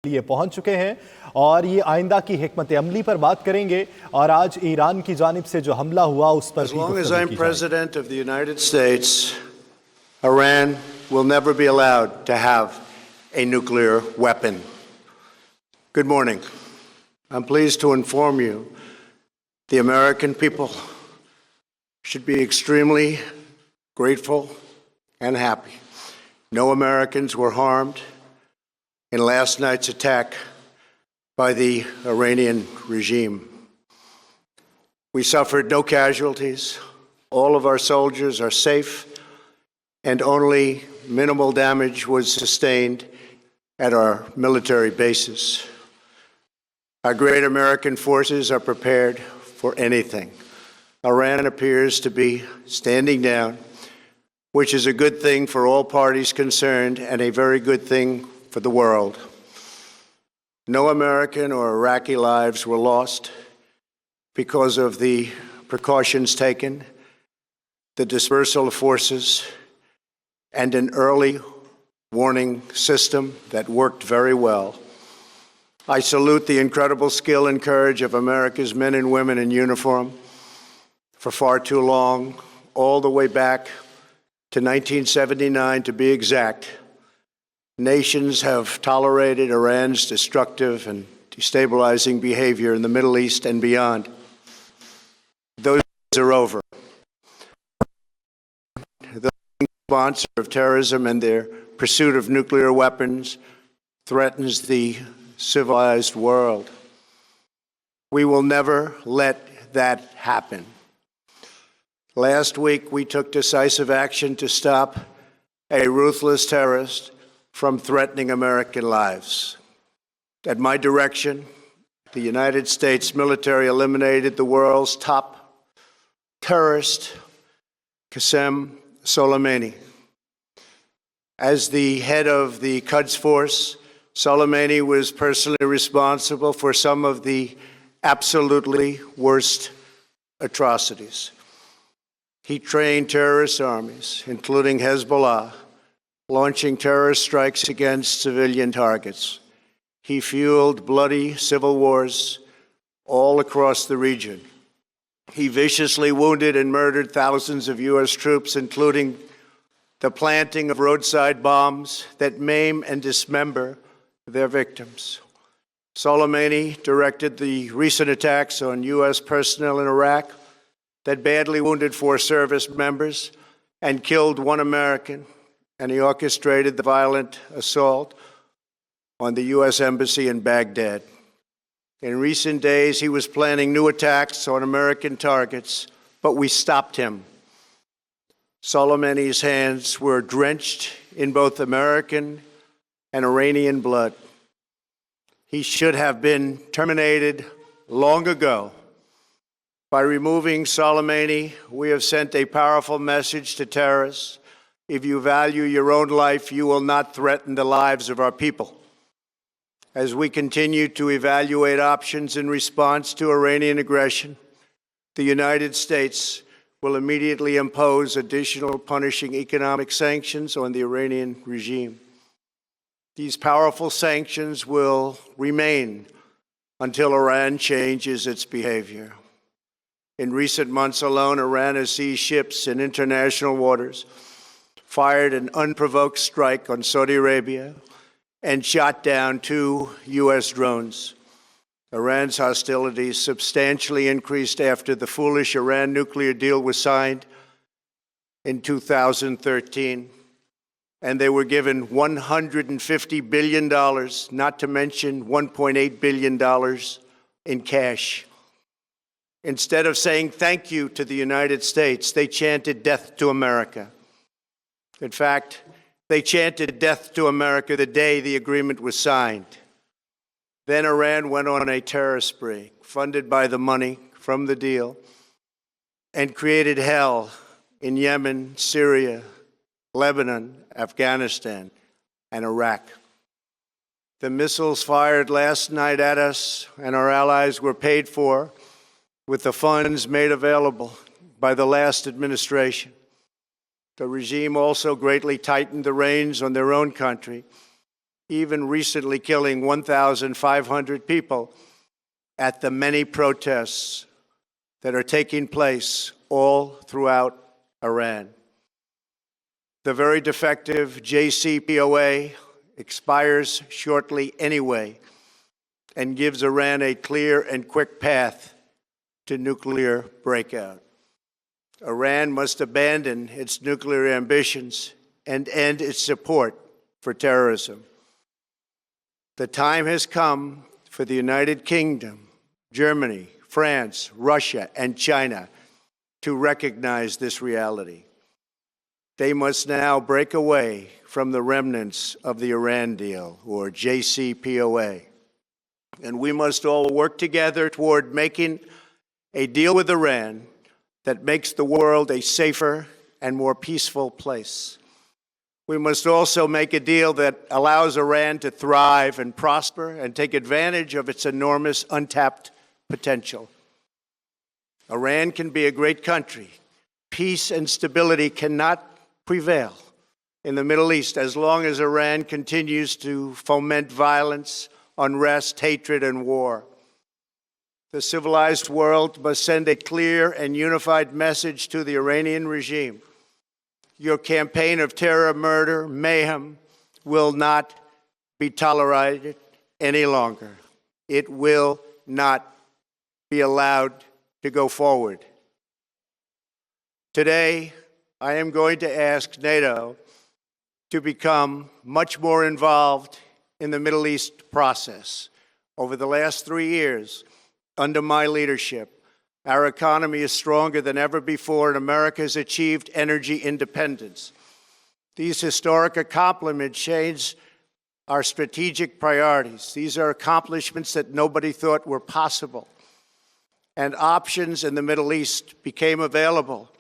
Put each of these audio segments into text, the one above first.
लिए पहुंच चुके हैं और ये आइंदा की हिकमत अमली पर बात करेंगे और आज ईरान की जानिब से जो हमला हुआ उस पर As long as I'm President of the United States, Iran will never be allowed to have a nuclear weapon. Good morning. I'm pleased to inform you the American people should be extremely grateful and happy. No Americans were harmed in last night's attack by the Iranian regime. We suffered no casualties. All of our soldiers are safe, and only minimal damage was sustained at our military bases. Our great American forces are prepared for anything. Iran appears to be standing down, which is a good thing for all parties concerned and a very good thing for the world. No American or Iraqi lives were lost because of the precautions taken, the dispersal of forces, and an early warning system that worked very well. I salute the incredible skill and courage of America's men and women in uniform. For far too long, all the way back to 1979 to be exact, nations have tolerated Iran's destructive and destabilizing behavior in the Middle East and beyond. Those days are over. The sponsor of terrorism and their pursuit of nuclear weapons threatens the civilized world. We will never let that happen. Last week, we took decisive action to stop a ruthless terrorist from threatening American lives. At my direction, the United States military eliminated the world's top terrorist, Qasem Soleimani. As the head of the Quds Force, Soleimani was personally responsible for some of the absolutely worst atrocities. He trained terrorist armies, including Hezbollah, launching terrorist strikes against civilian targets. He fueled bloody civil wars all across the region. He viciously wounded and murdered thousands of U.S. troops, including the planting of roadside bombs that maim and dismember their victims. Soleimani directed the recent attacks on U.S. personnel in Iraq that badly wounded 4 service members and killed 1 American, and he orchestrated the violent assault on the U.S. Embassy in Baghdad. In recent days, he was planning new attacks on American targets, but we stopped him. Soleimani's hands were drenched in both American and Iranian blood. He should have been terminated long ago. By removing Soleimani, we have sent a powerful message to terrorists. If you value your own life, you will not threaten the lives of our people. As we continue to evaluate options in response to Iranian aggression, the United States will immediately impose additional punishing economic sanctions on the Iranian regime. These powerful sanctions will remain until Iran changes its behavior. In recent months alone, Iran has seized ships in international waters, fired an unprovoked strike on Saudi Arabia, and shot down 2 U.S. drones. Iran's hostilities substantially increased after the foolish Iran nuclear deal was signed in 2013, and they were given $150 billion, not to mention $1.8 billion in cash. Instead of saying thank you to the United States, they chanted death to America. In fact, they chanted death to America the day the agreement was signed. Then Iran went on a terror spree, funded by the money from the deal, and created hell in Yemen, Syria, Lebanon, Afghanistan, and Iraq. The missiles fired last night at us and our allies were paid for with the funds made available by the last administration. The regime also greatly tightened the reins on their own country even recently killing 1,500 people at the many protests that are taking place all throughout Iran. The very defective JCPOA expires shortly anyway and gives Iran a clear and quick path to nuclear breakout. Iran must abandon its nuclear ambitions and end its support for terrorism. The time has come for the United Kingdom, Germany, France, Russia, and China to recognize this reality. They must now break away from the remnants of the Iran deal, or JCPOA. And we must all work together toward making a deal with Iran that makes the world a safer and more peaceful place. We must also make a deal that allows Iran to thrive and prosper and take advantage of its enormous untapped potential. Iran can be a great country. Peace and stability cannot prevail in the Middle East as long as Iran continues to foment violence, unrest, hatred, and war. The civilized world must send a clear and unified message to the Iranian regime. Your campaign of terror, murder, mayhem will not be tolerated any longer. It will not be allowed to go forward. Today, I am going to ask NATO to become much more involved in the Middle East process. Over the last 3 years, under my leadership, our economy is stronger than ever before, and America has achieved energy independence. These historic accomplishments change our strategic priorities. These are accomplishments that nobody thought were possible. And options in the Middle East became available.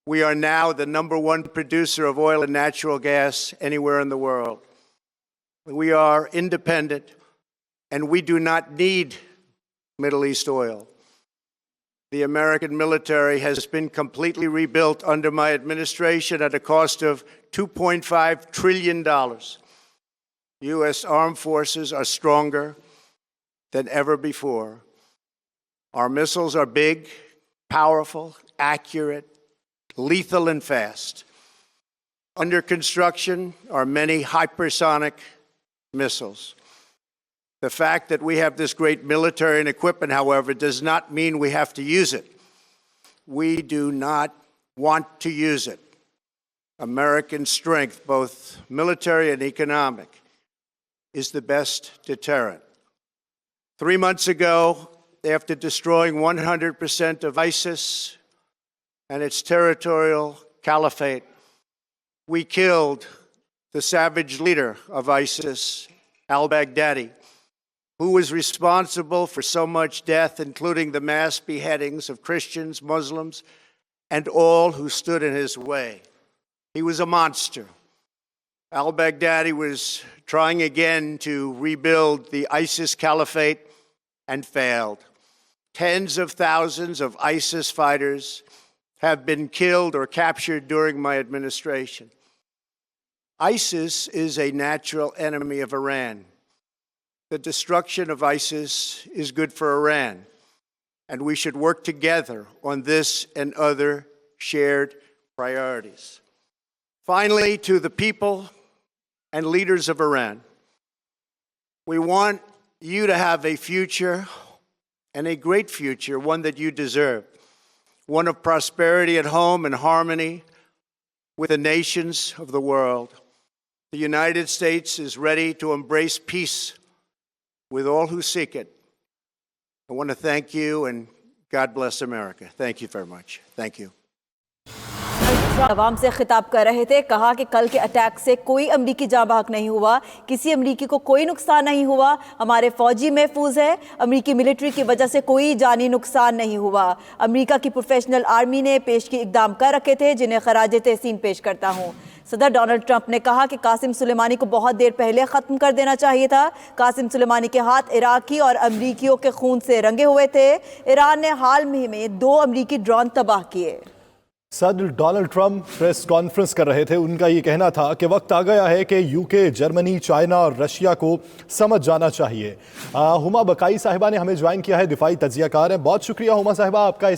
We are now the #1 producer of oil and natural gas anywhere in the world. We are independent, and we do not need Middle East oil. The American military has been completely rebuilt under my administration at a cost of $2.5 trillion. U.S. armed forces are stronger than ever before. Our missiles are big, powerful, accurate, lethal, and fast. Under construction are many hypersonic missiles. The fact that we have this great military and equipment, however, does not mean we have to use it. We do not want to use it. American strength, both military and economic, is the best deterrent. 3 months ago, after destroying 100% of ISIS and its territorial caliphate, we killed the savage leader of ISIS, al-Baghdadi, who was responsible for so much death, including the mass beheadings of Christians, Muslims, and all who stood in his way. He was a monster. Al-Baghdadi was trying again to rebuild the ISIS caliphate and failed. Tens of thousands of ISIS fighters have been killed or captured during my administration. ISIS is a natural enemy of Iran. The destruction of ISIS is good for Iran, and we should work together on this and other shared priorities. Finally, to the people and leaders of Iran, we want you to have a future, and a great future, one that you deserve, one of prosperity at home and harmony with the nations of the world. The United States is ready to embrace peace with all who seek it. I want to thank you, and God bless America. Thank you very much. Thank you. आवाम से खिताब कर रहे थे, कहा कि कल के attack से कोई अमरीकी जाँ बहक नहीं हुआ, किसी अमरीकी को कोई नुकसान नहीं हुआ, हमारे फौजी महफूज है, अमरीकी मिलिट्री की वजह से कोई जानी नुकसान नहीं हुआ। अमरीका की प्रोफेशनल आर्मी ने पेश की इकदाम कर रखे थे, जिन्हें खराजे तहसीन पेश करता हूँ। सदर डोनाल्ड ट्रंप ने कहा कि कासिम सुलेमानी को बहुत देर पहले ख़त्म कर देना चाहिए था। कासिम सुलेमानी के हाथ इराकी और अमरीकियों के खून से रंगे हुए थे। ईरान ने हाल में 2 अमरीकी ड्रोन तबाह किए। सदर डोनाल्ड ट्रंप प्रेस कॉन्फ्रेंस कर रहे थे। उनका ये कहना था कि वक्त आ गया है कि यूके, जर्मनी, चाइना और रशिया को समझ जाना चाहिए। हुमा बकाई साहिबा ने हमें ज्वाइन किया है, दिफाई तज्जियाकार हैं। बहुत शुक्रिया हुमा साहिबा आपका